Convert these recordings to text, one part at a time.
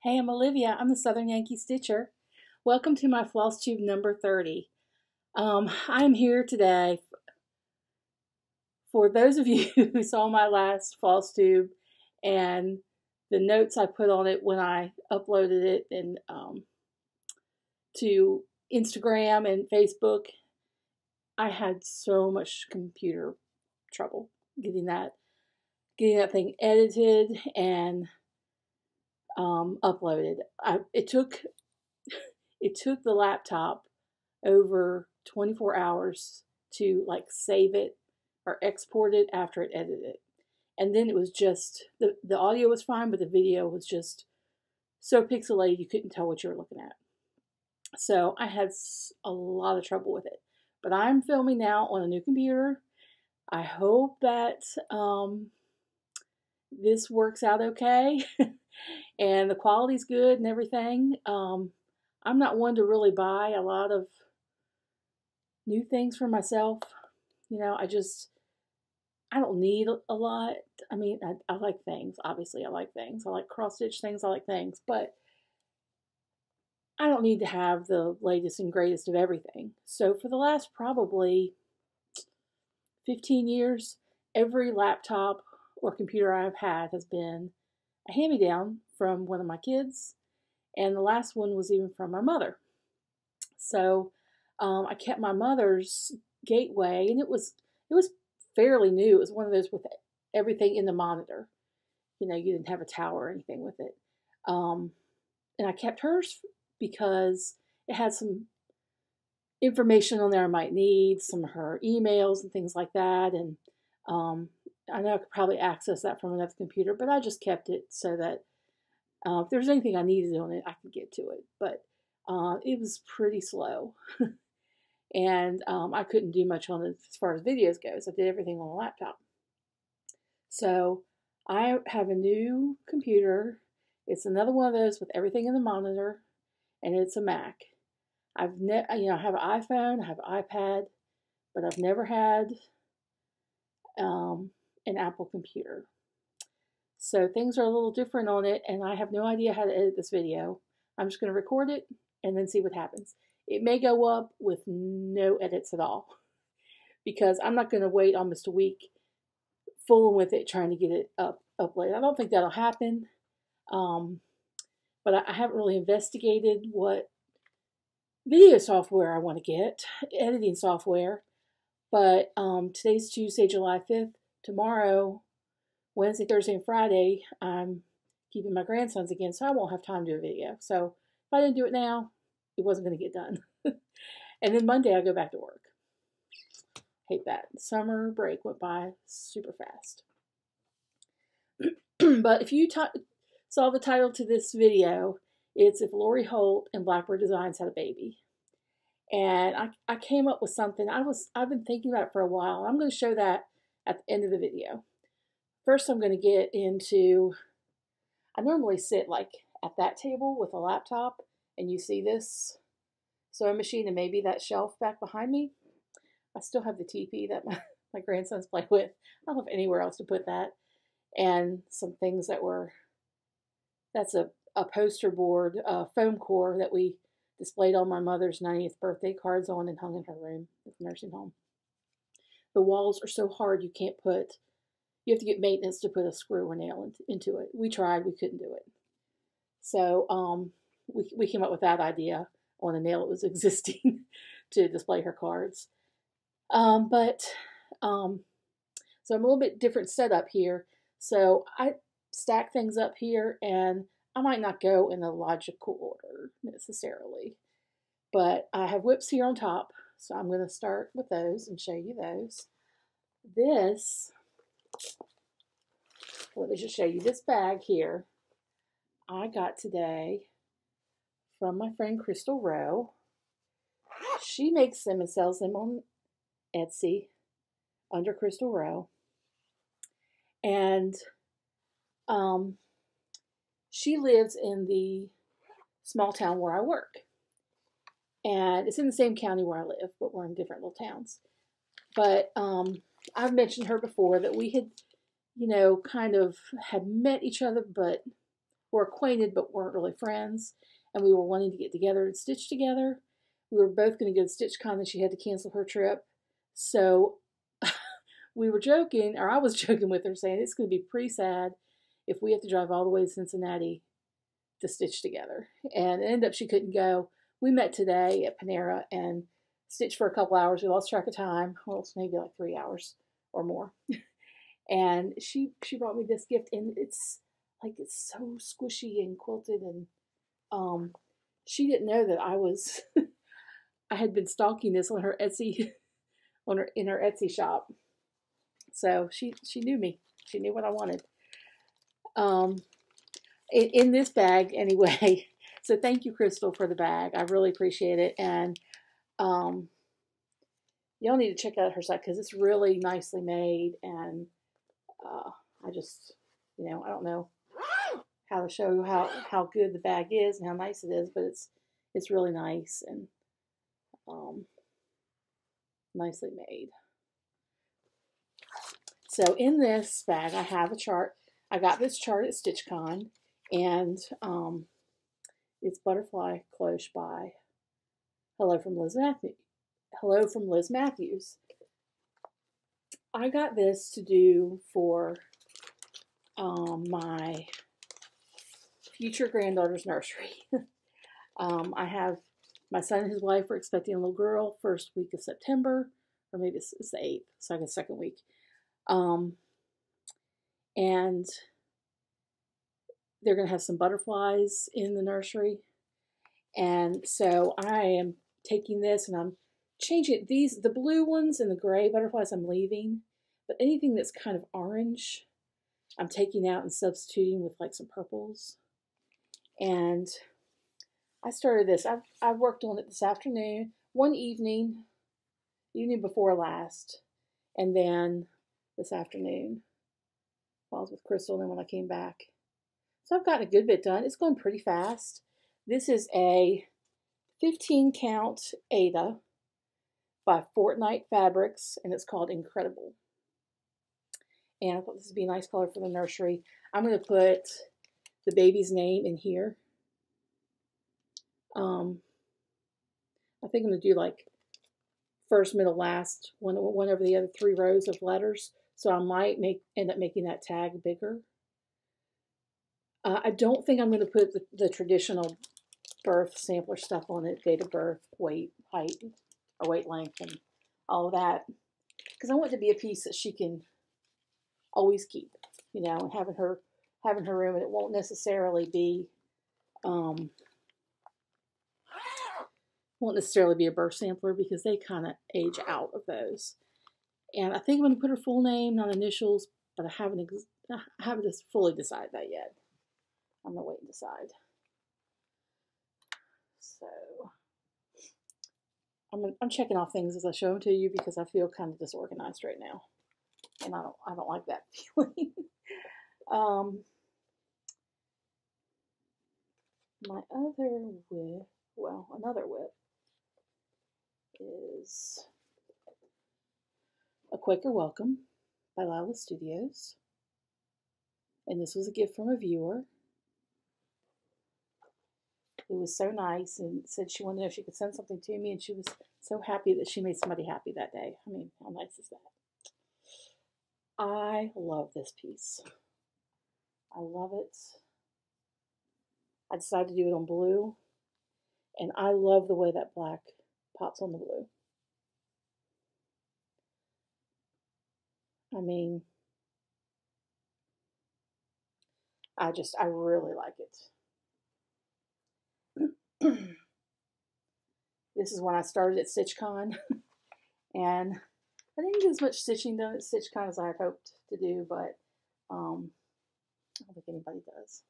Hey, I'm Olivia. I'm the Southern Yankee Stitcher. Welcome to my floss tube number 30. I'm here today for those of you who saw my last floss tube and the notes I put on it when I uploaded it and to Instagram and Facebook. I had so much computer trouble getting that thing edited and uploaded. It took the laptop over 24 hours to save it or export it after it edited it. And then it was just, the audio was fine, but the video was just so pixelated you couldn't tell what you were looking at. So I had a lot of trouble with it. But I'm filming now on a new computer. I hope that this works out okay and the quality's good and everything. I'm not one to really buy a lot of new things for myself. You know, I don't need a lot. I mean, I like things. Obviously, I like things. I like cross-stitch things. I like things. But I don't need to have the latest and greatest of everything. So for the last probably 15 years, every laptop or computer I've had has been a hand-me-down from one of my kids. And the last one was even from my mother. So I kept my mother's Gateway, and it was fairly new. It was one of those with everything in the monitor. You know, you didn't have a tower or anything with it. And I kept hers because it had some information on there I might need, some of her emails and things like that. And I know I could probably access that from another computer, but I just kept it so that if there was anything I needed on it, I could get to it. But it was pretty slow. And I couldn't do much on it as far as videos goes. I did everything on a laptop. So I have a new computer. It's another one of those with everything in the monitor, and it's a Mac. I have an iPhone, I have an iPad, but I've never had an Apple computer. So things are a little different on it, and I have no idea how to edit this video. I'm just going to record it and then see what happens. It may go up with no edits at all because I'm not going to wait almost a week fooling with it trying to get it uploaded. I don't think that'll happen, but I haven't really investigated what video software I want to get, editing software. But today's Tuesday, July 5th. Tomorrow, Wednesday, Thursday, and Friday, I'm keeping my grandsons again, so I won't have time to do a video. So if I didn't do it now, it wasn't going to get done. And then Monday, I go back to work. Hate that. Summer break went by super fast. But if you saw the title to this video, it's If Lori Holt and Blackbird Designs Had a Baby. And I came up with something. I've been thinking about it for a while. I'm going to show that at the end of the video. First, I'm going to get into, I normally sit at that table with a laptop, and you see this sewing machine and maybe that shelf back behind me. I still have the teepee that my grandsons play with. I don't have anywhere else to put that. And some things that's a poster board, foam core that we displayed all my mother's 90th birthday cards on and hung in her room at the nursing home. The walls are so hard you have to get maintenance to put a screw or nail into it. We tried, we couldn't do it. So we came up with that idea on a nail that was existing to display her cards. So I'm a little bit different setup here. So I stack things up here, and I might not go in a logical order necessarily, but I have whips here on top, so I'm going to start with those and show you those. Let me just show you this bag here I got today from my friend Crystal Rowe. She makes them and sells them on Etsy under Crystal Rowe. And she lives in the small town where I work. And it's in the same county where I live, but we're in different little towns. But I've mentioned her before that we had, kind of had met each other, but were acquainted but weren't really friends, and we were wanting to get together and stitch together. We were both going to go to StitchCon, and she had to cancel her trip. So we were joking, or I was joking with her, saying it's going to be pretty sad if we have to drive all the way to Cincinnati to stitch together. And it ended up she couldn't go. We met today at Panera and stitched for a couple hours. We lost track of time. Well, it's maybe like 3 hours or more. And she brought me this gift, and it's so squishy and quilted, and she didn't know that I had been stalking this on her Etsy in her Etsy shop. So she knew me. She knew what I wanted. In this bag anyway. So thank you, Crystal, for the bag. I really appreciate it. And y'all need to check out her site because it's really nicely made. And I just, I don't know how to show you how good the bag is and how nice it is, but it's really nice and nicely made. So in this bag, I have a chart. I got this chart at StitchCon, and it's Butterfly Cloche by Hello from Liz Matthews. I got this to do for my future granddaughter's nursery. I have my son and his wife are expecting a little girl first week of September, or maybe it's the 8th, so I guess second week. And they're going to have some butterflies in the nursery. And so I am taking this and I'm changing it. The blue ones and the gray butterflies I'm leaving, but anything that's kind of orange, I'm taking out and substituting with like some purples. And I started this. I've worked on it this afternoon, one evening before last, and then this afternoon while I was with Crystal, and then when I came back. So I've gotten a good bit done. It's going pretty fast. This is a 15 count Aida by Fortnight Fabrics, and it's called Incredible. And I thought this would be a nice color for the nursery. I'm going to put the baby's name in here. I think I'm going to do like first, middle, last, one over the other 3 rows of letters. So I might end up making that tag bigger. I don't think I'm going to put the traditional birth sampler stuff on it, date of birth, weight, height, or weight length, and all of that, because I want it to be a piece that she can always keep, and having her room, and it won't necessarily be a birth sampler because they kind of age out of those. And I think I'm going to put her full name, not initials, but I haven't just fully decided that yet. I'm going to wait and decide. So I'm checking off things as I show them to you because I feel kind of disorganized right now, and I don't like that feeling. My other whip, another whip is a Quaker Welcome by Lila Studios, and this was a gift from a viewer. It was so nice, and said she wanted to know if she could send something to me, and she was so happy that she made somebody happy that day. I mean, how nice is that? I love this piece. I love it. I decided to do it on blue, and I love the way that black pops on the blue. I mean, I really like it. This is when I started at StitchCon, and I didn't get as much stitching done at StitchCon as I had hoped to do, but I don't think anybody does.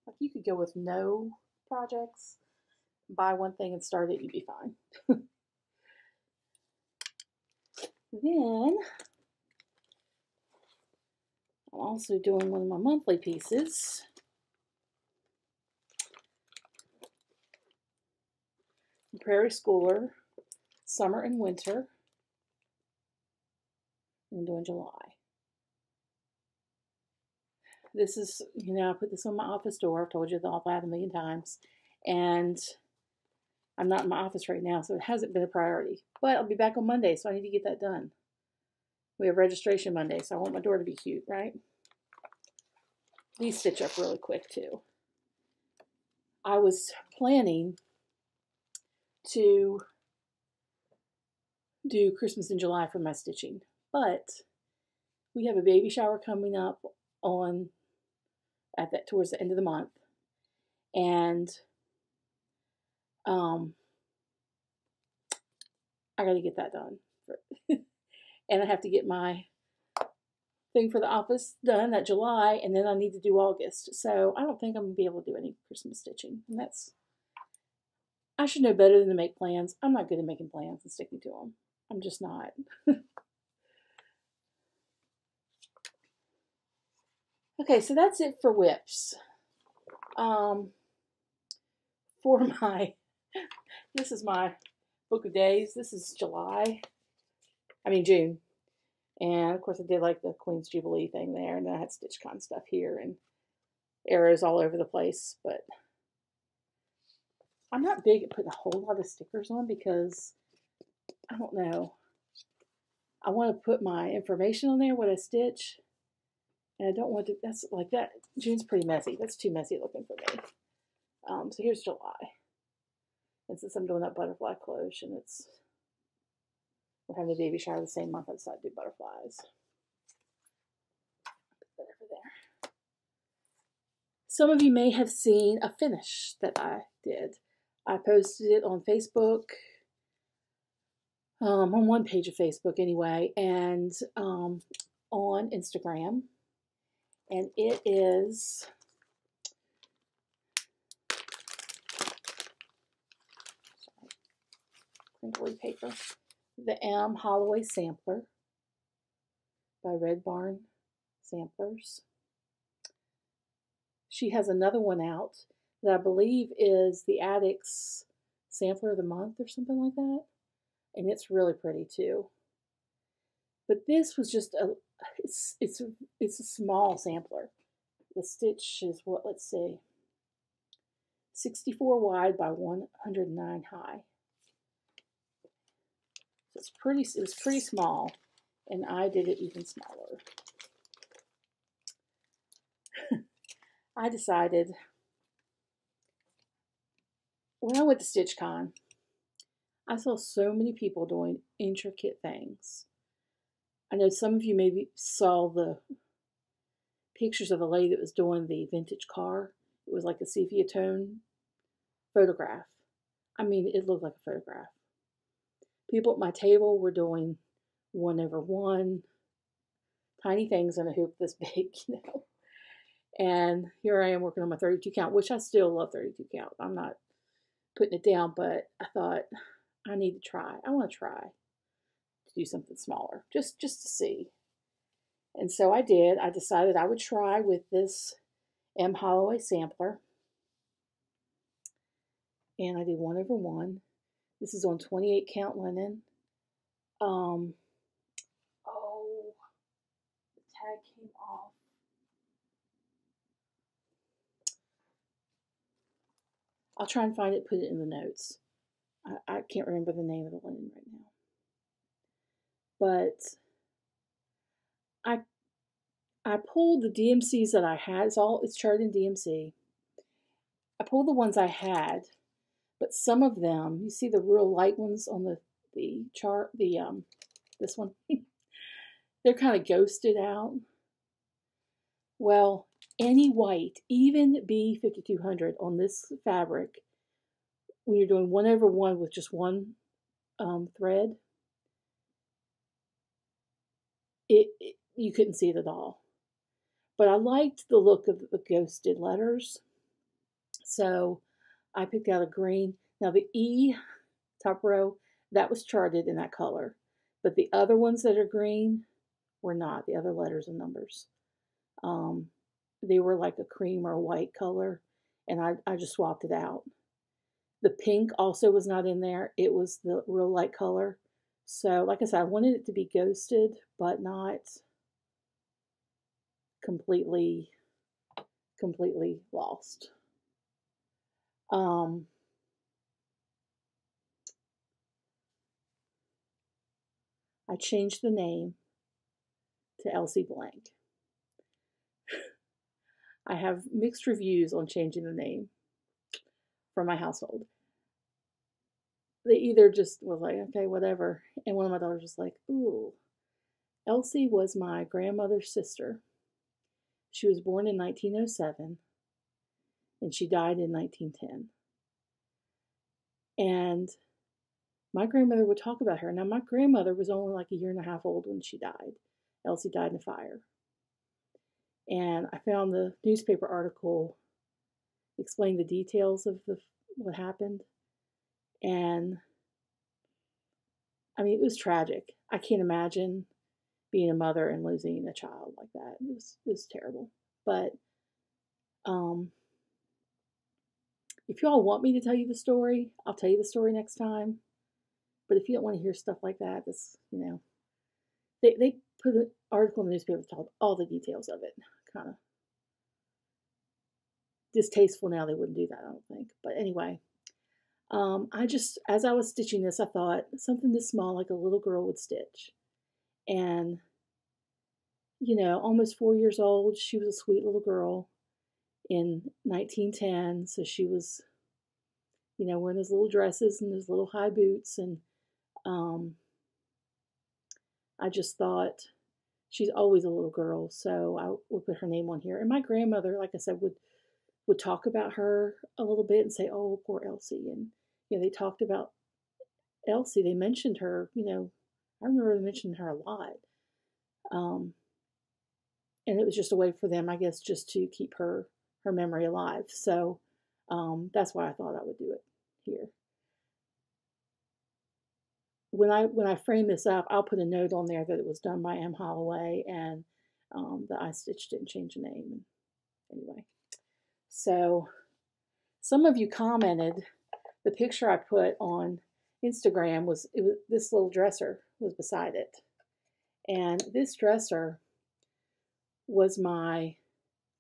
Like, you could go with no projects, buy one thing and start it, you'd be fine. Then I'm also doing one of my monthly pieces. Prairie Schooler, Summer and Winter. And I'm doing July. this is, I put this on my office door. I've told you all that a million times. And I'm not in my office right now, so it hasn't been a priority. But I'll be back on Monday, so I need to get that done. We have registration Monday, so I want my door to be cute, right? These stitch up really quick, too. I was planning to do Christmas in July for my stitching, but we have a baby shower coming up towards the end of the month, and I got to get that done, and I have to get my thing for the office done that July, and then I need to do August. So I don't think I'm gonna be able to do any Christmas stitching, and I should know better than to make plans. I'm not good at making plans and sticking to them. I'm just not. Okay, so that's it for whips. This is my book of days. This is June. And of course I did like the Queen's Jubilee thing there, and then I had StitchCon stuff here and arrows all over the place, but I'm not big at putting a whole lot of stickers on because, I don't know, I want to put my information on there, what I stitch, and I don't want to, that's like that. June's pretty messy. That's too messy looking for me. So here's July. And since I'm doing that butterfly cloche, and we're having a baby shower the same month, I decided to do butterflies. Put that over there. Some of you may have seen a finish that I did. I posted it on Facebook, on one page of Facebook anyway, and on Instagram. And it is crinkly paper. The M.Holloway sampler by Red Barn Samplers. She has another one out that I believe is the Addict's Sampler of the Month or something like that. And it's really pretty too. But this was just it's a small sampler. The stitch is what, let's see, 64 wide by 109 high. So it was pretty small, and I did it even smaller. I decided when I went to StitchCon, I saw so many people doing intricate things. I know some of you maybe saw the pictures of the lady that was doing the vintage car. It was like a sepia tone photograph. I mean, it looked like a photograph. People at my table were doing 1/1, tiny things in a hoop this big, And here I am working on my 32 count, which I still love 32 count. I'm not putting it down, but I thought I need to try. I want to try to do something smaller, just to see. And so I did. I decided I would try with this M.Holloway sampler. And I did 1/1. This is on 28 count linen. Oh, the tag came off. I'll try and find it, put it in the notes. I can't remember the name of the linen right now. But I pulled the DMCs that I had. It's charted in DMC. I pulled the ones I had, but some of them, you see the real light ones on the chart, this one, they're kind of ghosted out. Well, any white, even B5200 on this fabric, when you're doing 1/1 with just one thread, you couldn't see it at all. But I liked the look of the ghosted letters, so I picked out a green. Now the E top row, that was charted in that color, but the other ones that are green were not, the other letters and numbers. They were like a cream or a white color, and I just swapped it out. The pink also was not in there. It was the real light color. So, like I said, I wanted it to be ghosted, but not completely completely lost. I changed the name to Elsie Blank. I have mixed reviews on changing the name from my household. They either just was like, okay, whatever. And one of my daughters was like, ooh, Elsie was my grandmother's sister. She was born in 1907 and she died in 1910. And my grandmother would talk about her. Now, my grandmother was only like a year and a half old when she died. Elsie died in a fire. And I found the newspaper article explaining the details of what happened. And I mean, it was tragic. I can't imagine being a mother and losing a child like that. It was terrible. But if y'all want me to tell you the story, I'll tell you the story next time. But if you don't want to hear stuff like that, that's, they put an article in the newspaper that told all the details of it. Kind of distasteful now. They wouldn't do that, I don't think. But anyway, as I was stitching this, I thought something this small, like a little girl would stitch. And, almost 4 years old, she was a sweet little girl in 1910. So she was, wearing those little dresses and those little high boots. And I just thought, she's always a little girl, so I would put her name on here. And my grandmother, like I said, would talk about her a little bit and say, oh, poor Elsie. And, they talked about Elsie. They mentioned her, I remember they mentioned her a lot. And it was just a way for them, I guess, just to keep her memory alive. So that's why I thought I would do it here. When I frame this up, I'll put a note on there that it was done by M.Holloway and that I stitched it and changed the name. Anyway, so some of you commented. The picture I put on Instagram was this little dresser was beside it, and this dresser was my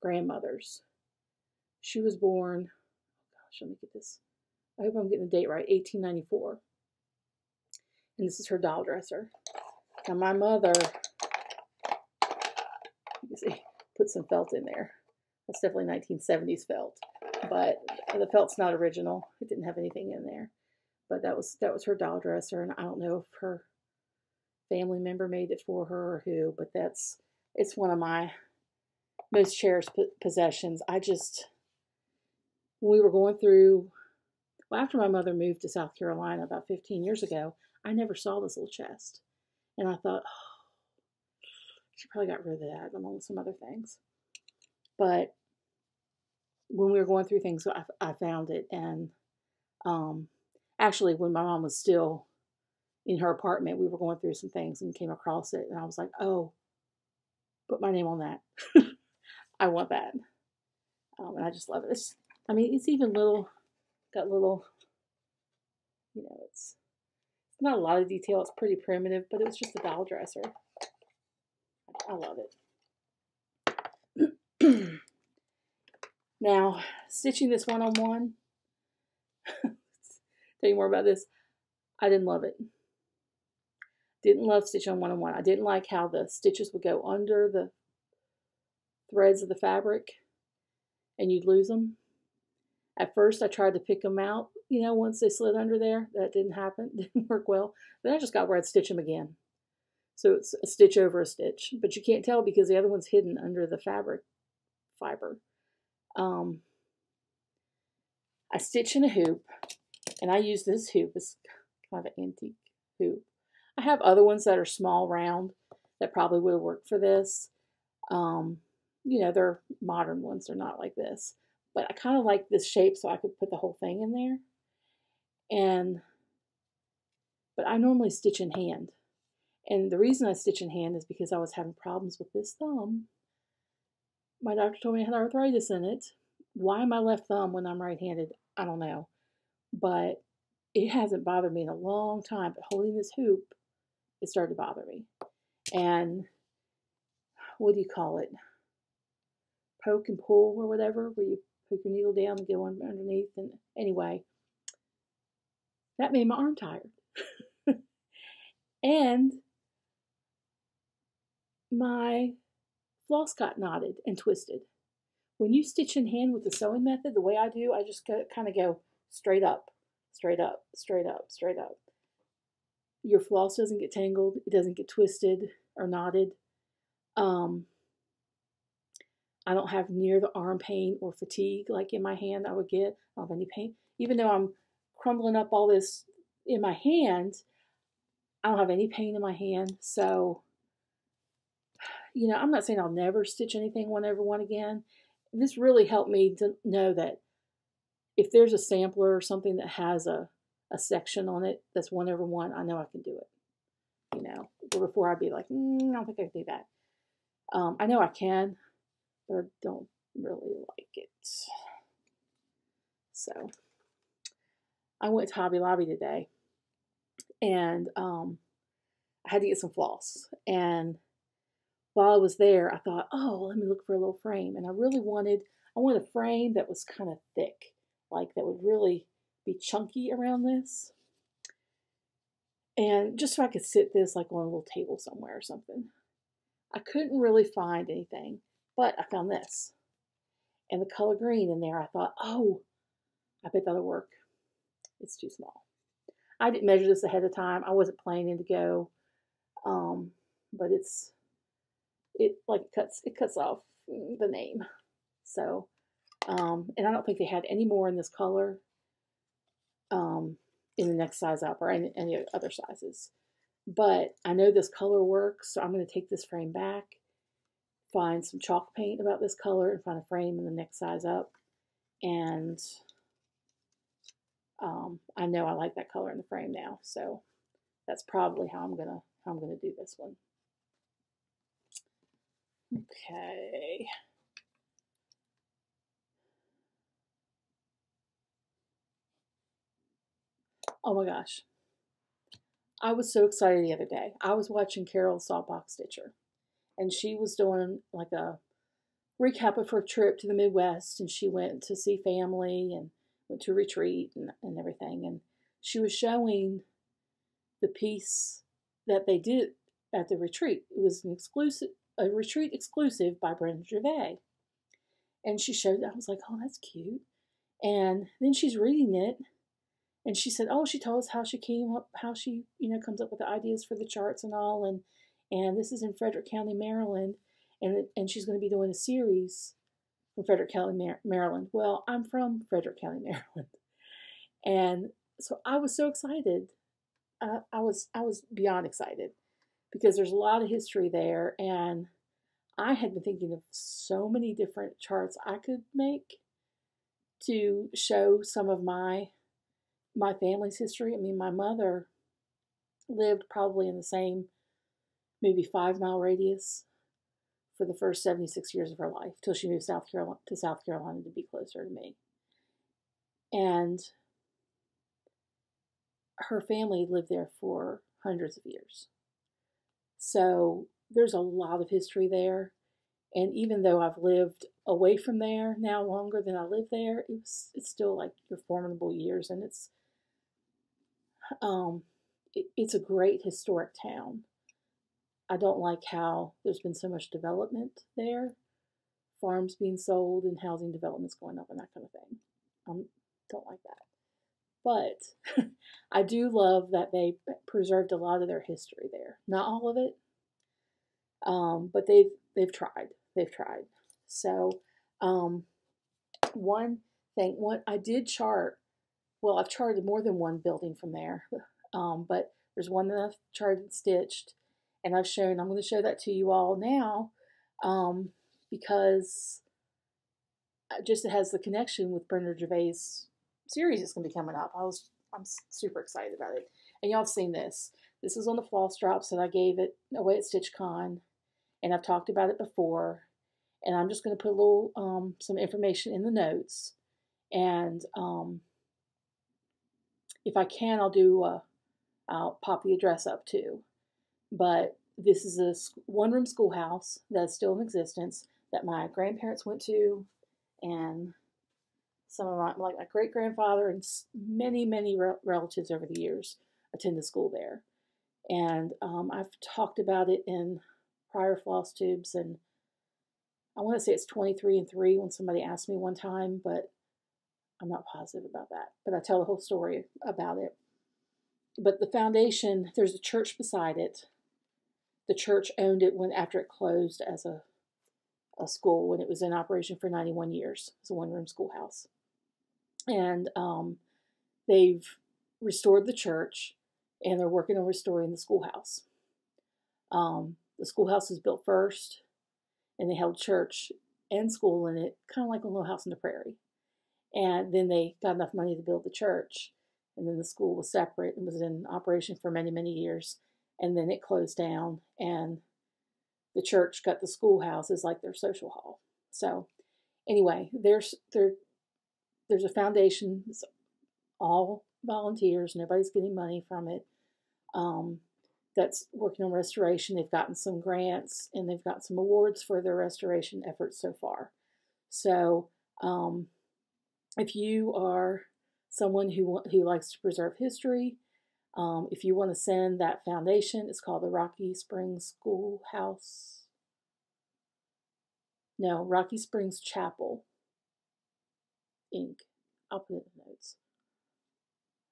grandmother's. She was born. Oh gosh, let me get this. I hope I'm getting the date right. 1894. And this is her doll dresser. Now my mother, you see, put some felt in there. That's definitely 1970s felt, but the felt's not original. It didn't have anything in there. But that was her doll dresser, and I don't know if her family member made it for her or who, but it's one of my most cherished possessions. When we were going through, after my mother moved to South Carolina about 15 years ago, I never saw this little chest. And I thought, oh, she probably got rid of that along with some other things. But when we were going through things, I found it. And actually, when my mom was still in her apartment, we were going through some things and came across it. And I was like, oh, put my name on that. I want that. And I just love it. It's even little, got little, it's not a lot of detail. It's pretty primitive, but it was just a doll dresser. I love it. Now, stitching this one-on-one, tell you more about this. I didn't love it. Didn't love stitching on one-on-one. I didn't like how the stitches would go under the threads of the fabric and you'd lose them. At first, I tried to pick them out, once they slid under there. That didn't happen. Didn't work well. Then I just got where I'd stitch them again. So it's a stitch over a stitch. But you can't tell because the other one's hidden under the fabric fiber. I stitch in a hoop, and I use this hoop. It's kind of an antique hoop. I have other ones that are small, round, that probably would have worked for this. They're modern ones. They're not like this. But I kind of like this shape so I could put the whole thing in there. But I normally stitch in hand. And the reason I stitch in hand is because I was having problems with this thumb. My doctor told me I had arthritis in it. Why my left thumb when I'm right-handed, I don't know. But it hasn't bothered me in a long time. But holding this hoop, it started to bother me. And what do you call it? poke and pull or whatever, where you poke your needle down and go underneath. And anyway, that made my arm tired. And my floss got knotted and twisted. When you stitch in hand with the sewing method, the way I do, I just kind of go straight up, straight up, straight up, straight up. Your floss doesn't get tangled. It doesn't get twisted or knotted. I don't have near the arm pain or fatigue like in my hand I would get. I don't have any pain. Even though I'm crumbling up all this in my hand, I don't have any pain in my hand. So, I'm not saying I'll never stitch anything one over one again. This really helped me to know that if there's a sampler or something that has a section on it that's one over one, I know I can do it. Before I'd be like, I don't think I can do that. I know I can, but I don't really like it. So I went to Hobby Lobby today, and I had to get some floss. And while I was there, I thought, let me look for a little frame. And I wanted a frame that was kind of thick, like that would really be chunky around this. And just so I could sit this like on a little table somewhere or something. I couldn't really find anything, but I found this. And the color green in there, I thought, I bet that'll work. It's too small. I didn't measure this ahead of time. I wasn't planning to go, but it cuts off the name. So, and I don't think they had any more in this color in the next size up or any other sizes. But I know this color works, so I'm going to take this frame back, find some chalk paint about this color, and find a frame in the next size up. And I know I like that color in the frame now, so that's probably how I'm gonna do this one. Okay. Oh my gosh. I was so excited the other day. I was watching Carol Saltbox Stitcher, and she was doing like a recap of her trip to the Midwest, and she went to see family and went to a retreat and everything. And she was showing the piece that they did at the retreat. It was a retreat exclusive by Brenda Gervais. And she showed it. I was like, oh, that's cute. And then she's reading it, and she said, she told us how she comes up with the ideas for the charts and all. And this is in Frederick County, Maryland. And she's going to be doing a series from Frederick County, Maryland. Well, I'm from Frederick County, Maryland. And so I was so excited. I was beyond excited because there's a lot of history there. And I had been thinking of so many different charts I could make to show some of my family's history. I mean, my mother lived probably in the same maybe 5-mile radius for the first 76 years of her life till she moved to South Carolina to be closer to me. And her family lived there for hundreds of years. So there's a lot of history there. And even though I've lived away from there now longer than I lived there, it's still like your formidable years. And it's a great historic town. I don't like how there's been so much development there, farms being sold and housing developments going up and that kind of thing. Don't like that. But I do love that they preserved a lot of their history there. Not all of it, but they've tried. They've tried. So one thing, I did chart. Well, I've charted more than one building from there, but there's one that I've charted and stitched. And I'm going to show that to you all now because it has the connection with Brenda Gervais' series that's going to be coming up. I'm super excited about it. And y'all have seen this. This is on the floss drops that I gave it away at StitchCon. And I've talked about it before. And I'm just going to put a little, some information in the notes. And if I can, I'll pop the address up too. But this is a one-room schoolhouse that's still in existence. that my grandparents went to, and some of my great grandfather and many relatives over the years attended school there. And I've talked about it in prior Floss tubes, and I want to say it's 23 and 3 when somebody asked me one time, but I'm not positive about that. But I tell the whole story about it. But the foundation, there's a church beside it. The church owned it after it closed as a school when it was in operation for 91 years. It's a one-room schoolhouse. And they've restored the church, and they're working on restoring the schoolhouse. The schoolhouse was built first, and they held church and school in it, kind of like a little house in the prairie. And then they got enough money to build the church, and then the school was separate and was in operation for many years. And then it closed down, and the church got the schoolhouse as like their social hall. So anyway, there's a foundation. It's all volunteers. Nobody's getting money from it. That's working on restoration. They've gotten some grants, and they've got some awards for their restoration efforts so far. So if you are someone who likes to preserve history, if you want to send that foundation, it's called the Rocky Springs Chapel, Inc. I'll put it in the notes.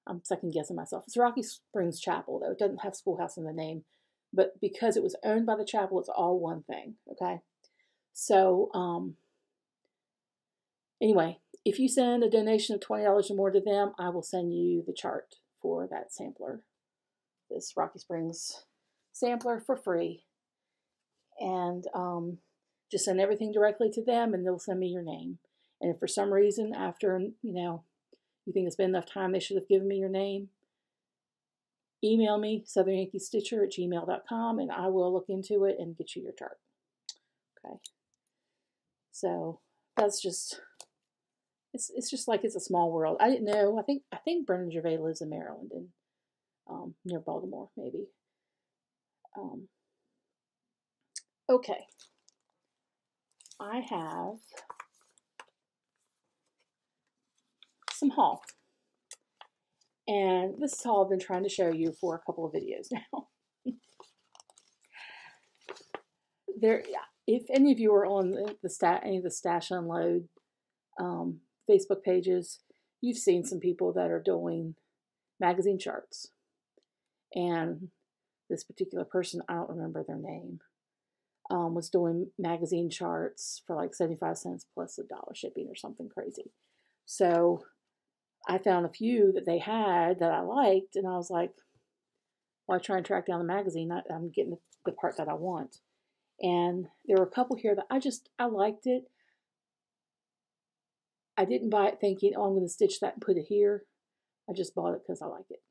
I'm second guessing myself. It's Rocky Springs Chapel, though. It doesn't have schoolhouse in the name. But because it was owned by the chapel, it's all one thing, okay? So, anyway, if you send a donation of $20 or more to them, I will send you the chart for that sampler, this Rocky Springs sampler, for free. And just send everything directly to them, and they'll send me your name. And if for some reason after, you think it's been enough time, they should have given me your name, email me, southernyankeestitcher@gmail.com, and I will look into it and get you your chart. Okay. So that's just, it's just like it's a small world. I didn't know. I think Brendan Gervais lives in Maryland, and near Baltimore, maybe. Okay. I have some haul. And this is haul I've been trying to show you for a couple of videos now. If any of you are on any of the Stash Unload Facebook pages, you've seen some people that are doing magazine charts. And this particular person, I don't remember their name, was doing magazine charts for like 75 cents plus $1 shipping or something crazy. So I found a few that they had that I liked, and I was like, well, I try and track down the magazine. I'm getting the part that I want. And there were a couple here that I liked it. I didn't buy it thinking, oh, I'm going to stitch that and put it here. I just bought it because I like it.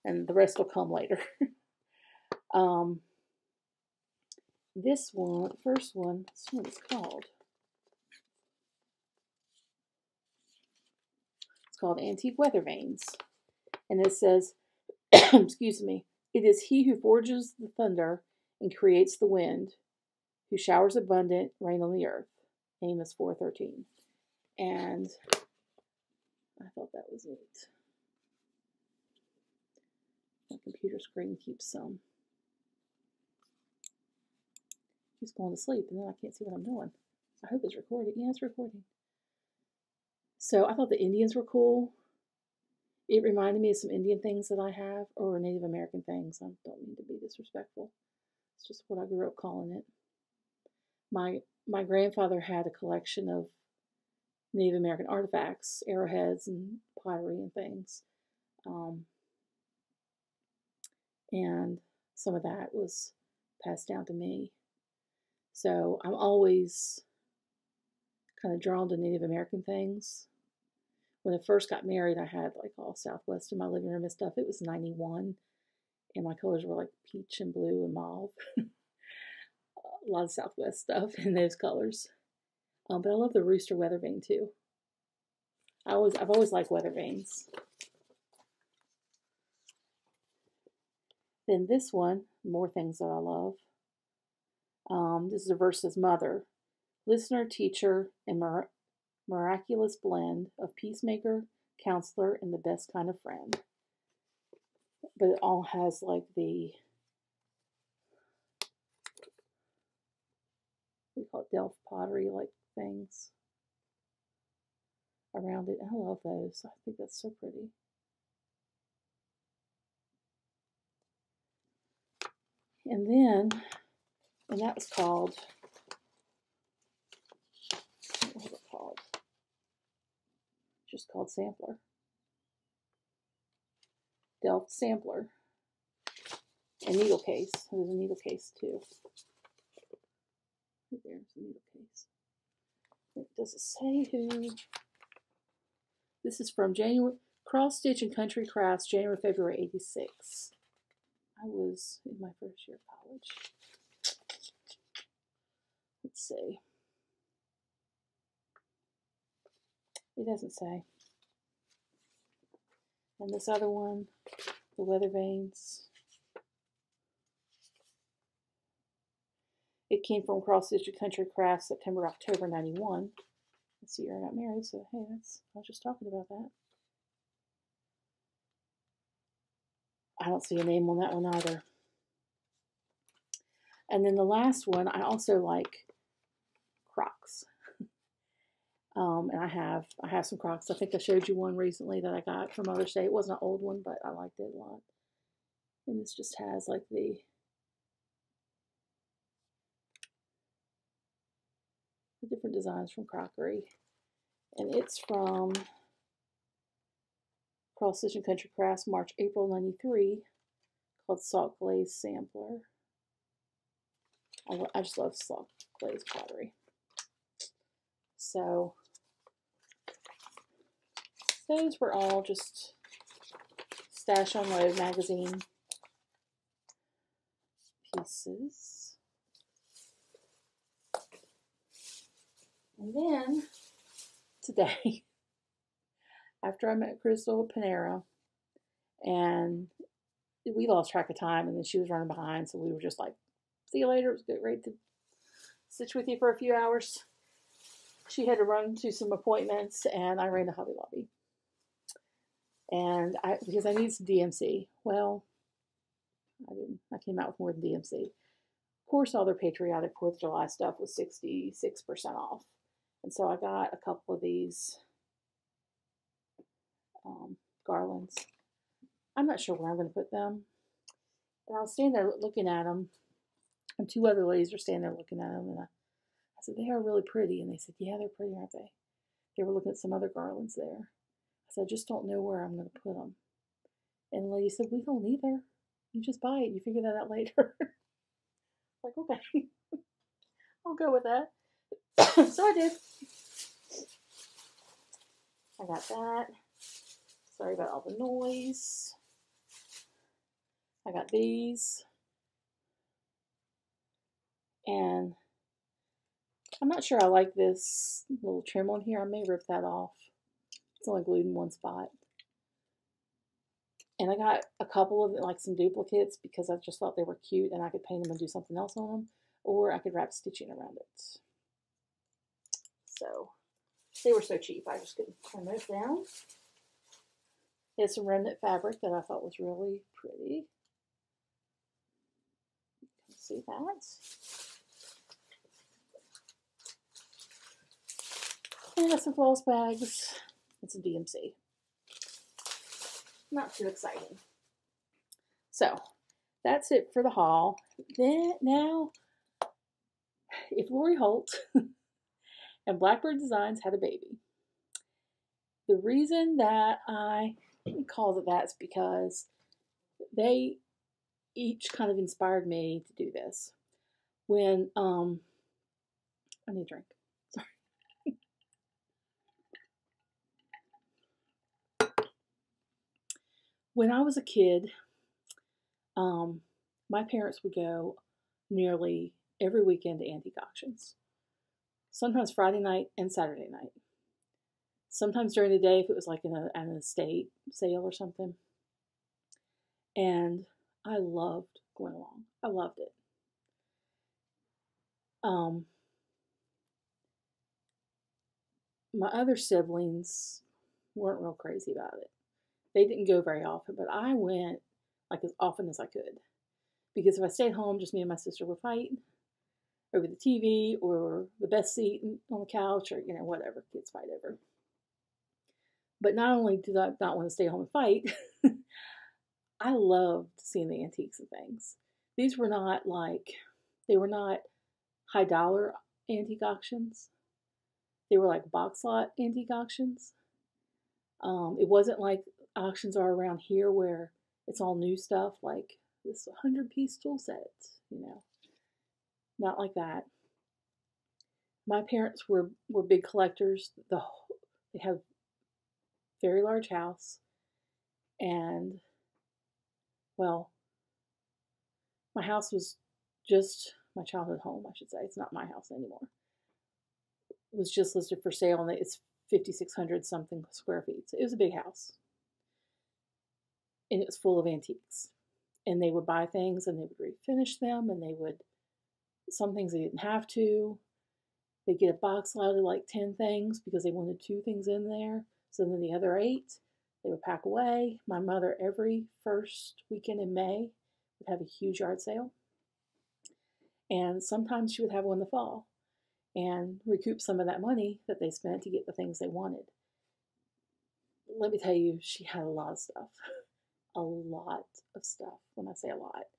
And the rest will come later. This one, first one, this one is called. It's called Antique Weather Vanes. And it says, excuse me, it is he who forges the thunder and creates the wind, who showers abundant rain on the earth. Amos 4:13. And I thought that was neat. My computer screen keeps going to sleep, and then I can't see what I'm doing. I hope it's recording. Yeah, it's recording. So I thought the Indians were cool. It reminded me of some Indian things that I have, or Native American things. I don't mean to be disrespectful. It's just what I grew up calling it. My grandfather had a collection of Native American artifacts, arrowheads and pottery and things. And some of that was passed down to me. So I'm always kind of drawn to Native American things. When I first got married, I had like all Southwest in my living room and stuff. It was 91, and my colors were like peach and blue and mauve. A lot of Southwest stuff in those colors. But I love the rooster weather vane too. I've always liked weather vanes. Then this one, more things that I love. This is a versus mother. listener, teacher, and miraculous blend of peacemaker, counselor, and the best kind of friend. But it all has like the, we call it Delft pottery like things around it. I love those. I think that's so pretty. And then, and that was called, what was it called? Just called Sampler. Delft Sampler. And needle case. There's a needle case too. Right there's a needle case. Does it say who? This is from January, Cross Stitch and Country Crafts, January, February, 86. I was in my first year of college. Let's see. It doesn't say. And this other one, the Weather Vanes. It came from Cross Stitch and Country Crafts, September, October, 91. That's the year I got married, so hey, I was just talking about that. I don't see a name on that one either. And then the last one, I also like Crocs. And I have some Crocs. I think I showed you one recently that I got from Mother's Day. It wasn't an old one, but I liked it a lot. And this just has like the different designs from Crockery. And it's from Cross Stitch and Country Crafts, March, April, 93, called Salt Glaze Sampler. I just love salt glaze pottery. So those were all just Stash Unload magazine pieces. And then today, after I met Crystal at Panera, and we lost track of time, and then she was running behind, so we were just like, see you later. It was great to stitch with you for a few hours. She had to run to some appointments, and I ran to Hobby Lobby. And because I needed some DMC. Well, I didn't. I came out with more than DMC. Of course, all their patriotic 4th of July stuff was 66% off. And so I got a couple of these garlands. I'm not sure where I'm going to put them. And I was standing there looking at them, and 2 other ladies were standing there looking at them, and I said, they are really pretty. And they said, yeah, they're pretty, aren't they? They were looking at some other garlands there. I said, I just don't know where I'm going to put them. And the lady said, we don't either. You just buy it. You figure that out later. Like, okay. I'll go with that. So I did. I got that. Sorry about all the noise. I got these. And I'm not sure I like this little trim on here. I may rip that off. It's only glued in one spot. And I got a couple of like some duplicates because I just thought they were cute and I could paint them and do something else on them. Or I could wrap stitching around it. So they were so cheap. I just couldn't turn those down. There's some remnant fabric that I thought was really pretty. You can see that. And I got some Floss bags and some DMC. Not too exciting. So that's it for the haul. Then now, if Lori Holt and Blackbird Designs had a baby, the reason that I called it that is because they each kind of inspired me to do this. When I need a drink. Sorry. When I was a kid, my parents would go nearly every weekend to antique auctions. Sometimes Friday night and Saturday night. Sometimes during the day if it was like an estate sale or something. And I loved going along. I loved it. My other siblings weren't real crazy about it. They didn't go very often, but I went like as often as I could. Because if I stayed home, just me and my sister would fight over the TV or the best seat on the couch or, whatever kids fight over. But not only did I not want to stay home and fight, I loved seeing the antiques and things. These were not they were not high dollar antique auctions. They were like box lot antique auctions. It wasn't like auctions are around here where it's all new stuff like this 100-piece tool set, not like that. My parents were big collectors. They had a very large house, and well, my house was just my childhood home, I should say. It's not my house anymore. It was just listed for sale, and it's 5,600 something square feet. So it was a big house, and it was full of antiques. And they would buy things, and they would refinish them, and some things they didn't have to. They'd get a box lot of like 10 things because they wanted 2 things in there. So then the other 8, they would pack away. My mother, every first weekend in May, would have a huge yard sale. And sometimes she would have one in the fall and recoup some of that money that they spent to get the things they wanted. Let me tell you, she had a lot of stuff. A lot of stuff. When I say a lot.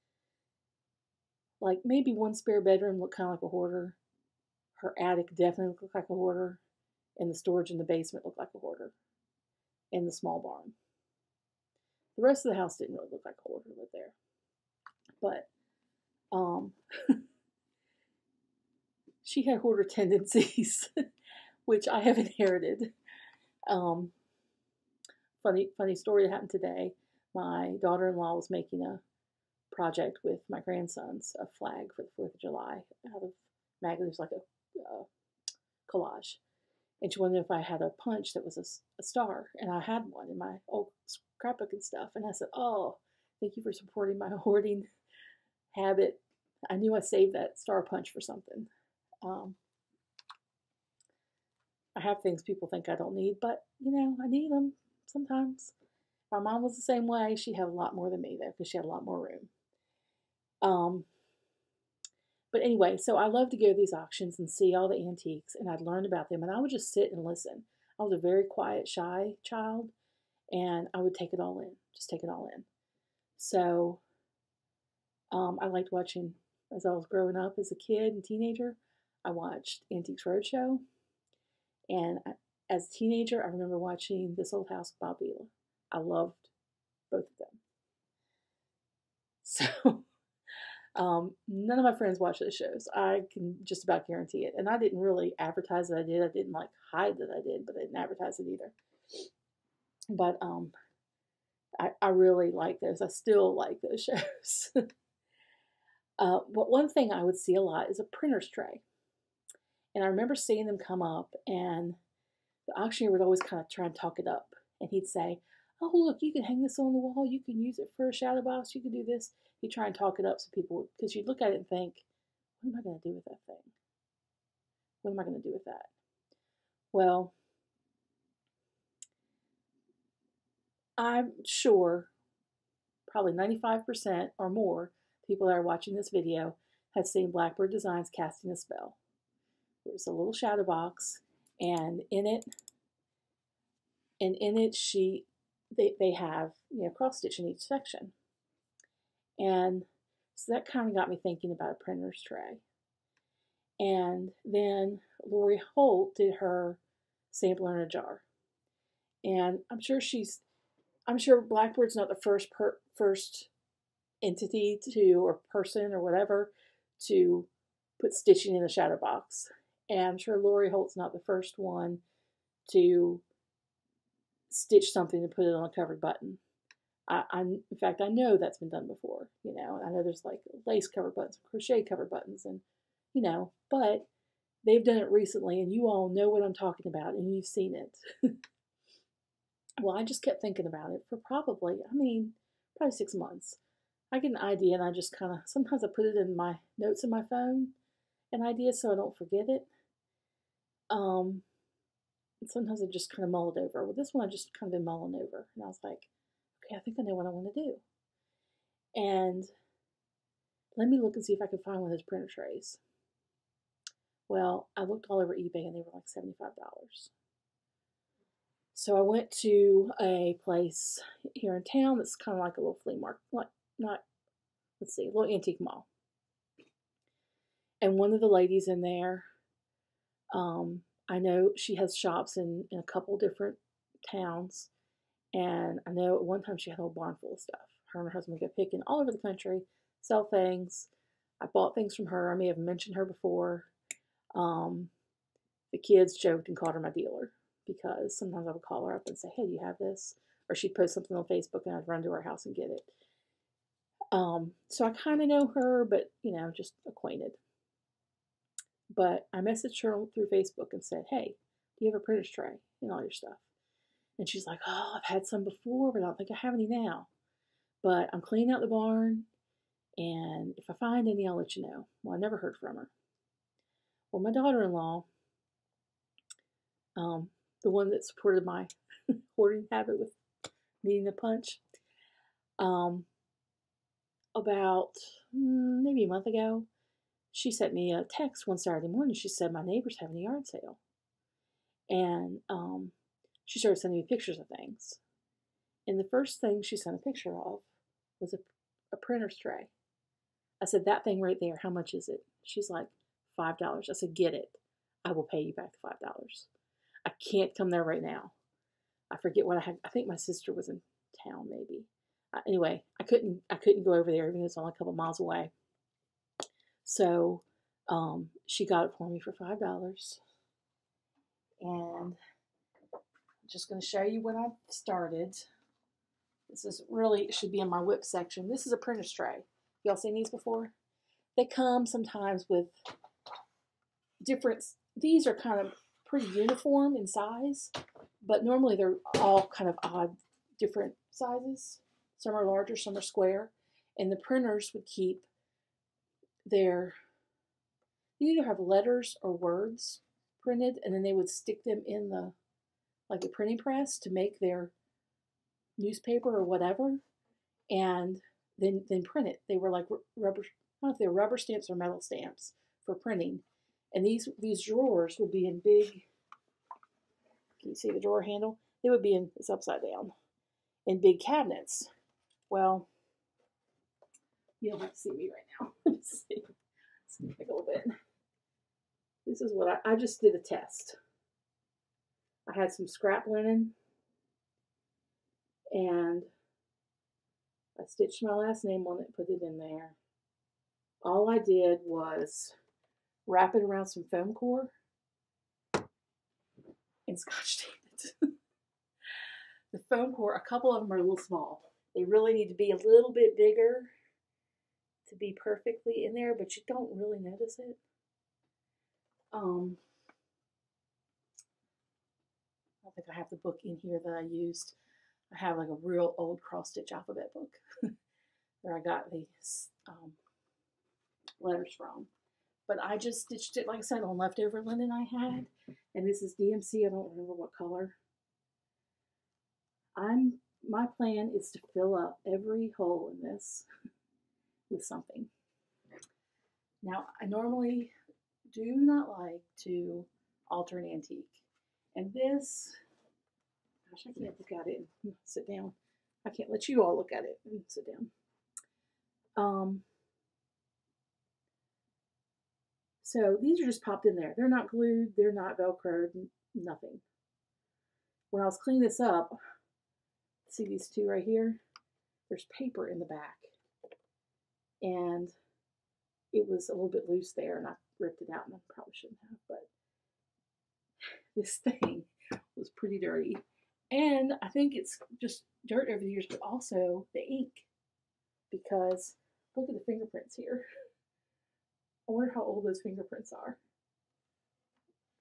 Like maybe one spare bedroom looked kind of like a hoarder. Her attic definitely looked like a hoarder. And the storage in the basement looked like a hoarder. And the small barn. The rest of the house didn't really look like a hoarder lived there. But she had hoarder tendencies, which I have inherited. Funny story that happened today. My daughter-in-law was making a project with my grandsons, a flag for the 4th of July out of magazines, like a collage. And she wondered if I had a punch that was a star, and I had one in my old scrapbook and stuff. And I said, "Oh, thank you for supporting my hoarding habit. I knew I saved that star punch for something." I have things people think I don't need, but I need them sometimes. My mom was the same way. She had a lot more than me though, because she had a lot more room. But anyway, so I love to go to these auctions and see all the antiques, and I'd learn about them, and I would just sit and listen. I was a very quiet, shy child, and I would take it all in, just take it all in. So I liked watching, as I was growing up as a kid and teenager, I watched Antiques Roadshow, and as a teenager, I remember watching This Old House with Bob Vila. I loved both of them. So none of my friends watch those shows. I can just about guarantee it. And I didn't really advertise that I did. I didn't hide that I did, but I didn't advertise it either. But I really like those. I still like those shows. But one thing I would see a lot is a printer's tray. And I remember seeing them come up, and the auctioneer would always kind of try and talk it up. And he'd say, "Oh, look, you can hang this on the wall. You can use it for a shadow box. You can do this." He'd try and talk it up so people would, because you'd look at it and think, what am I going to do with that thing? What am I going to do with that? Well, I'm sure probably 95% or more people that are watching this video have seen Blackbird Designs Casting a Spell. There's a little shadow box, and in it they have cross stitch in each section. And so that kind of got me thinking about a printer's tray. And then Lori Holt did her sampler in a jar. And I'm sure Blackbird's not the first entity or person or whatever to put stitching in a shadow box. And I'm sure Lori Holt's not the first one to stitch something and put it on a covered button. In fact, I know that's been done before, and I know there's like lace cover buttons, crochet cover buttons, and, but they've done it recently, and you all know what I'm talking about, and you've seen it. Well, I just kept thinking about it for probably 6 months. I get an idea, and I just kind of, sometimes I put it in my notes in my phone, an idea, so I don't forget it. And sometimes I just kind of mull it over. Well, this one I just kind of been mulling over. And I was like, okay, I think I know what I want to do. And let me look and see if I can find one of those printer trays. Well, I looked all over eBay and they were like $75. So I went to a place here in town that's kind of like a little flea market, like not, let's see, a little antique mall. And one of the ladies in there, I know she has shops in a couple different towns. And I know at one time she had a whole barn full of stuff. Her and her husband would go picking all over the country, sell things. I bought things from her. I may have mentioned her before. The kids joked and called her my dealer because sometimes I would call her up and say, hey, do you have this? Or she'd post something on Facebook and I'd run to her house and get it. So I kind of know her, but, just acquainted. But I messaged her through Facebook and said, hey, do you have a printer's tray and all your stuff? And she's like, oh, I've had some before, but I don't think I have any now. But I'm cleaning out the barn, and if I find any, I'll let you know. Well, I never heard from her. Well, my daughter-in-law, the one that supported my hoarding habit with needing a punch, about maybe a month ago, she sent me a text one Saturday morning. She said my neighbor's having a yard sale. And she started sending me pictures of things. And the first thing she sent a picture of was a printer's tray. I said, that thing right there, how much is it? She's like, $5. I said, get it. I will pay you back the $5. I can't come there right now. I forget what I had. I think my sister was in town, maybe. Anyway, I couldn't go over there, even though it's only a couple miles away. So she got it for me for $5. And I'm just going to show you what I started. This is really, it should be in my whip section. This is a printer's tray. Y'all seen these before? They come sometimes with different, these are kind of pretty uniform in size, but normally they're all kind of odd, different sizes. Some are larger, some are square. And the printers would keep their, you either have letters or words printed, and then they would stick them in the, like the printing press to make their newspaper or whatever, and then print it. They were like rubber, I don't know if they were rubber stamps or metal stamps for printing. And these drawers would be in big, can you see the drawer handle? They would be in, it's upside down, in big cabinets. Well, you don't have to see me right now. Let's see. Let's take a little bit. This is what I just did a test. I had some scrap linen and I stitched my last name on it and put it in there. All I did was wrap it around some foam core and scotch tape it. The foam core, a couple of them are a little small. They really need to be a little bit bigger to be perfectly in there, but you don't really notice it. I don't think I have the book in here that I used. I have like a real old cross-stitch alphabet book where I got these letters from. But I just stitched it, like I said, on leftover linen I had. And this is DMC. I don't remember what color. My plan is to fill up every hole in this with something. Now, I normally do not like to alter an antique. And this, gosh, I can't look at it and sit down. I can't let you all look at it and sit down. So these are just popped in there. They're not glued. They're not Velcroed. Nothing. When I was cleaning this up, see these two right here? There's paper in the back. And it was a little bit loose there, and I ripped it out, and I probably shouldn't have, but this thing was pretty dirty. And I think it's just dirt over the years, but also the ink, because look at the fingerprints here. I wonder how old those fingerprints are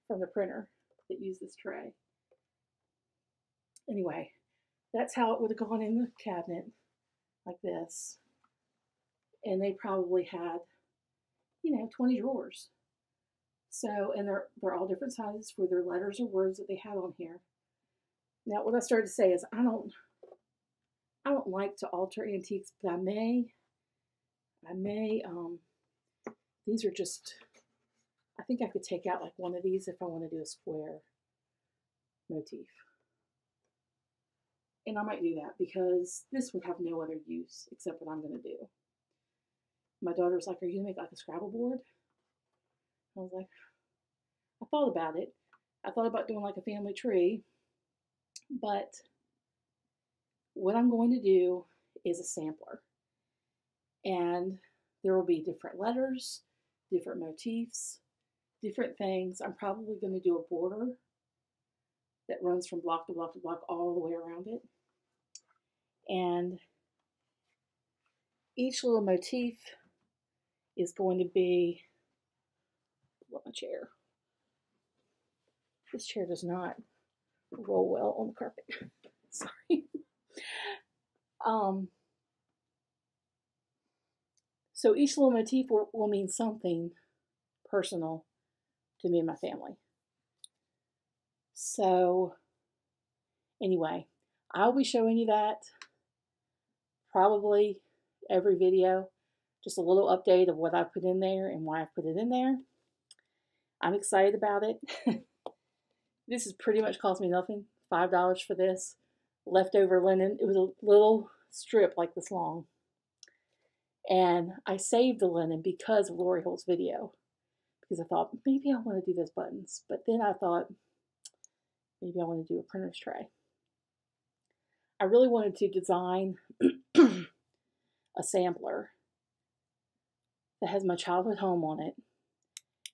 from the printer that used this tray. Anyway, that's how it would have gone in the cabinet, like this. And they probably had, 20 drawers. So, and they're all different sizes for their letters or words that they have on here. Now, what I started to say is I don't like to alter antiques, but I may. These are just. I think I could take out like one of these if I want to do a square motif. And I might do that because this would have no other use except what I'm going to do. My daughter was like, "Are you going to make like a Scrabble board?" I was like, I thought about it. I thought about doing like a family tree, but what I'm going to do is a sampler. And there will be different letters, different motifs, different things. I'm probably going to do a border that runs from block to block to block all the way around it. And each little motif is going to be, pull up my chair. This chair does not roll well on the carpet. Sorry. So each little motif will mean something personal to me and my family. So anyway, I'll be showing you that probably every video, just a little update of what I've put in there and why I've put it in there. I'm excited about it. This has pretty much cost me nothing, $5 for this. Leftover linen, it was a little strip like this long. And I saved the linen because of Lori Holt's video. Because I thought, maybe I want to do those buttons. But then I thought, maybe I want to do a printer's tray. I really wanted to design a sampler that has my childhood home on it.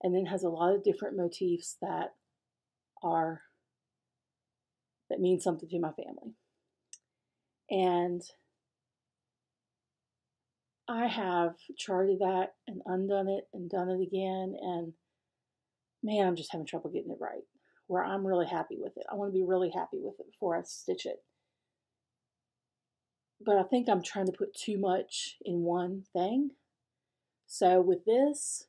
And then has a lot of different motifs that mean something to my family. And I have charted that and undone it and done it again, and man, I'm just having trouble getting it right, where I'm really happy with it. I want to be really happy with it before I stitch it. But I think I'm trying to put too much in one thing. So with this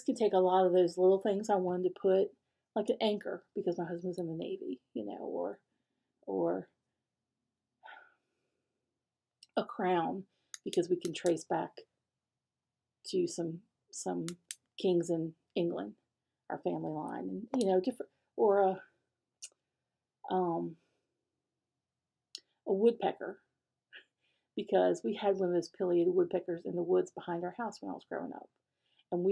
can take a lot of those little things I wanted to put, like an anchor, because my husband's in the Navy, you know, or a crown, because we can trace back to some kings in England, our family line, and you know, different, or a woodpecker, because we had one of those pileated woodpeckers in the woods behind our house when I was growing up, and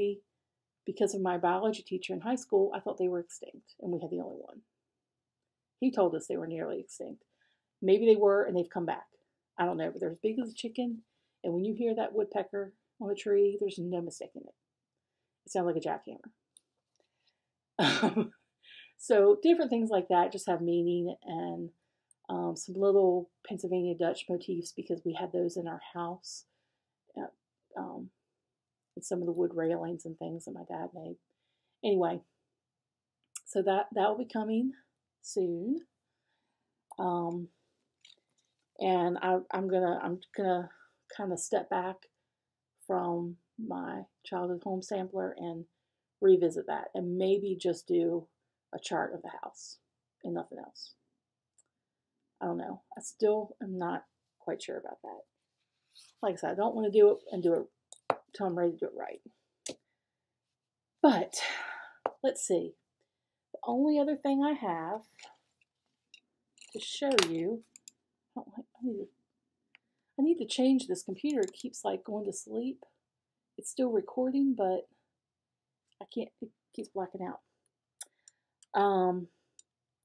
because of my biology teacher in high school, I thought they were extinct, and we had the only one. He told us they were nearly extinct. Maybe they were, and they've come back. I don't know, but they're as big as a chicken, and when you hear that woodpecker on a tree, there's no mistaking it. It sounds like a jackhammer. So different things like that just have meaning, and some little Pennsylvania Dutch motifs, because we had those in our house. And some of the wood railings and things that my dad made. Anyway, so that will be coming soon. And I'm gonna kind of step back from my childhood home sampler and revisit that, and maybe just do a chart of the house and nothing else. I don't know. I still am not quite sure about that. Like I said, I don't want to do it until I'm ready to do it right. But let's see. The only other thing I have to show you, I need to change this computer. It keeps like going to sleep. It's still recording, but I can't, it keeps blacking out.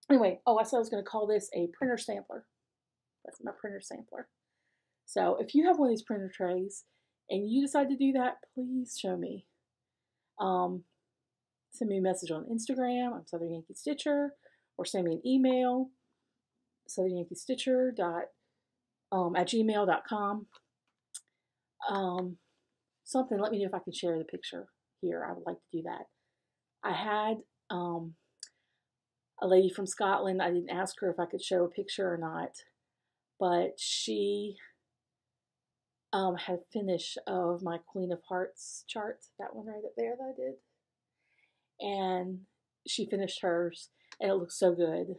Anyway, I said I was going to call this a printer sampler. That's my printer sampler. So if you have one of these printer trays and you decide to do that, please show me. Send me a message on Instagram. I'm Southern Yankee Stitcher, or send me an email, southernyankeestitcher@gmail.com. Something, let me know if I can share the picture here. I would like to do that. I had a lady from Scotland. I didn't ask her if I could show a picture or not, but she had a finish of my Queen of Hearts chart, that one right up there that I did. and she finished hers, and it looks so good.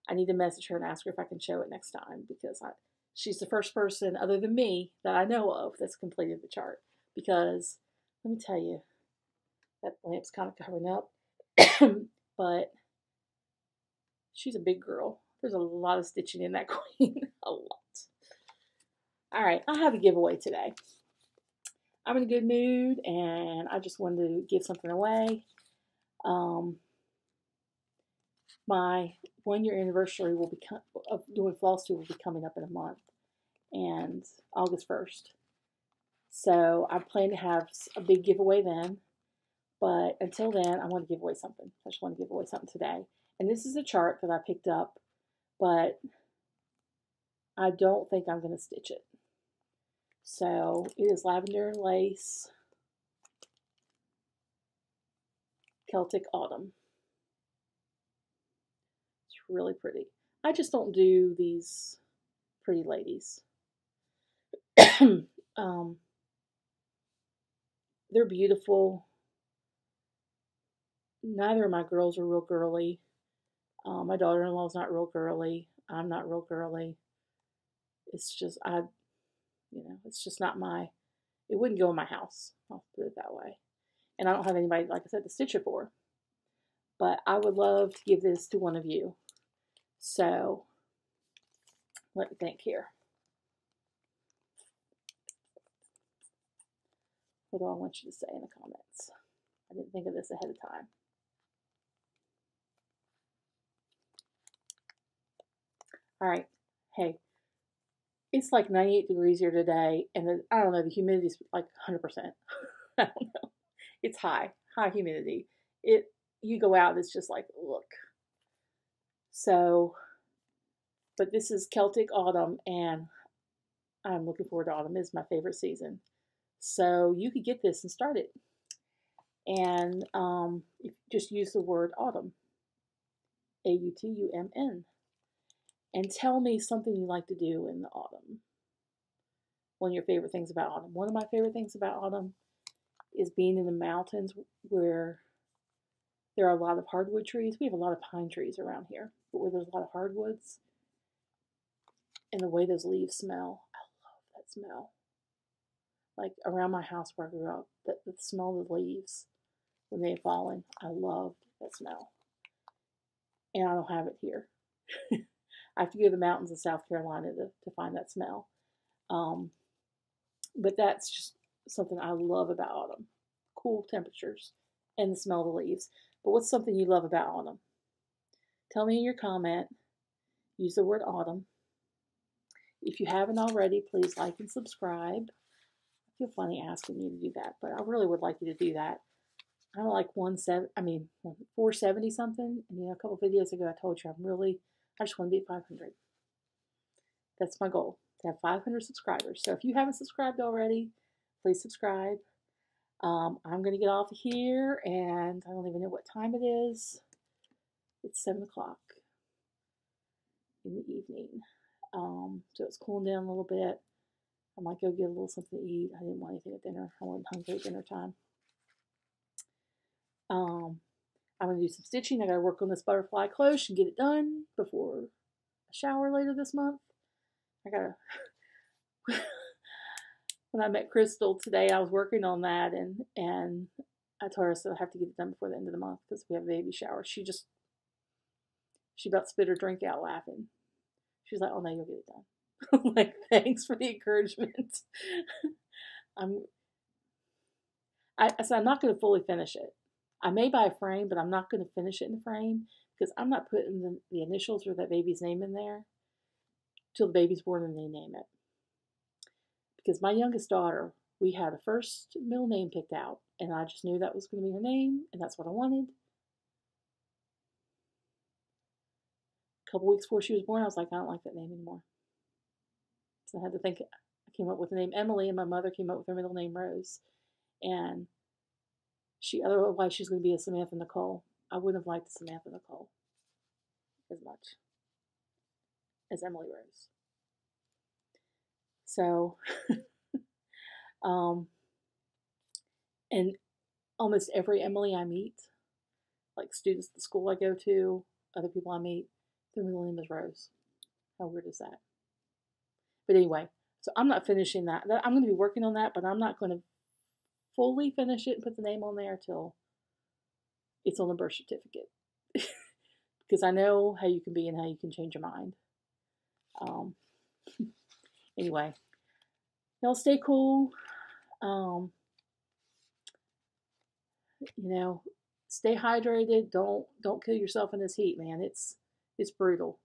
I need to message her and ask her if I can show it next time, because she's the first person other than me that I know of that's completed the chart. Because let me tell you, that lamp's kind of covering up, but she's a big girl. There's a lot of stitching in that queen, a lot. All right, I have a giveaway today. I'm in a good mood, and I just wanted to give something away. My 1-year anniversary of doing Floss 2 will be coming up in a month, and August 1st. So I plan to have a big giveaway then, but until then, I want to give away something. I just want to give away something today. And this is a chart that I picked up, but I don't think I'm going to stitch it. So it is lavender lace Celtic Autumn. It's really pretty. I just don't do these pretty ladies. They're beautiful. Neither of my girls are real girly. My daughter-in-law's not real girly. I'm not real girly. It's just, it's just not it wouldn't go in my house. I'll put it that way. And I don't have anybody, like I said, to stitch it for. But I would love to give this to one of you. So, let me think here. What do I want you to say in the comments? I didn't think of this ahead of time. All right. Hey, it's like 98 degrees here today, and I don't know, the humidity's like 100%. I don't know. It's high humidity. You go out, it's just like, look. So, but this is Celtic Autumn, and I'm looking forward to autumn. It's my favorite season. So you could get this and start it. And just use the word autumn, AUTUMN, and tell me something you like to do in the autumn. One of your favorite things about autumn. One of my favorite things about autumn is being in the mountains where there are a lot of hardwood trees. We have a lot of pine trees around here, but where there's a lot of hardwoods, and the way those leaves smell, I love that smell. Like around my house where I grew up, the smell of the leaves when they have fallen, I loved that smell. And I don't have it here. I have to go to the mountains of South Carolina to find that smell. But that's just something I love about autumn. Cool temperatures and the smell of the leaves. But what's something you love about autumn? Tell me in your comment. Use the word autumn. If you haven't already, please like and subscribe. I feel funny asking you to do that, but I really would like you to do that. I'm like 470 something. And a couple videos ago I told you I just want to be at 500. That's my goal, to have 500 subscribers. So if you haven't subscribed already, please subscribe. I'm going to get off of here, and I don't even know what time it is. It's 7 o'clock in the evening. So it's cooling down a little bit. I might go get a little something to eat. I didn't want anything at dinner. I wasn't hungry at dinner time. I'm going to do some stitching. I got to work on this butterfly cloche and get it done before a shower later this month. When I met Crystal today, I was working on that, and I told her I have to get it done before the end of the month because we have a baby shower. She about spit her drink out laughing. She's like, "Oh no, you'll get it done." I'm like, thanks for the encouragement. I said I'm not going to fully finish it. I may buy a frame, but I'm not going to finish it in the frame because I'm not putting the initials or that baby's name in there till the baby's born and they name it. Because my youngest daughter, we had a first middle name picked out, and I just knew that was going to be her name, and that's what I wanted. A couple weeks before she was born, I was like, I don't like that name anymore. So I had to think. I came up with the name Emily, and my mother came up with her middle name Rose. And otherwise she's going to be a Samantha Nicole. I wouldn't have liked Samantha Nicole as much as Emily Rose. So, and almost every Emily I meet, like students at the school I go to, other people I meet, their middle name is Rose. How weird is that? But anyway, so I'm not finishing that. I'm going to be working on that, but I'm not going to fully finish it and put the name on there till it's on the birth certificate. Because I know how you can be and how you can change your mind. Anyway, y'all stay cool. You know, stay hydrated. Don't kill yourself in this heat, man. It's brutal.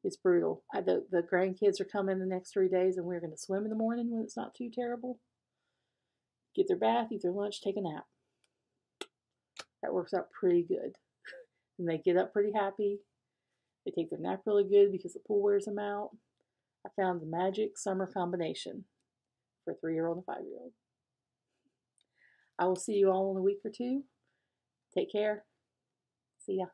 It's brutal. The grandkids are coming the next 3 days, and we're going to swim in the morning when it's not too terrible. Get their bath, eat their lunch, take a nap. That works out pretty good. And they get up pretty happy. They take their nap really good because the pool wears them out. I found the magic summer combination for a 3-year-old and a 5-year-old. I will see you all in a week or two. Take care. See ya.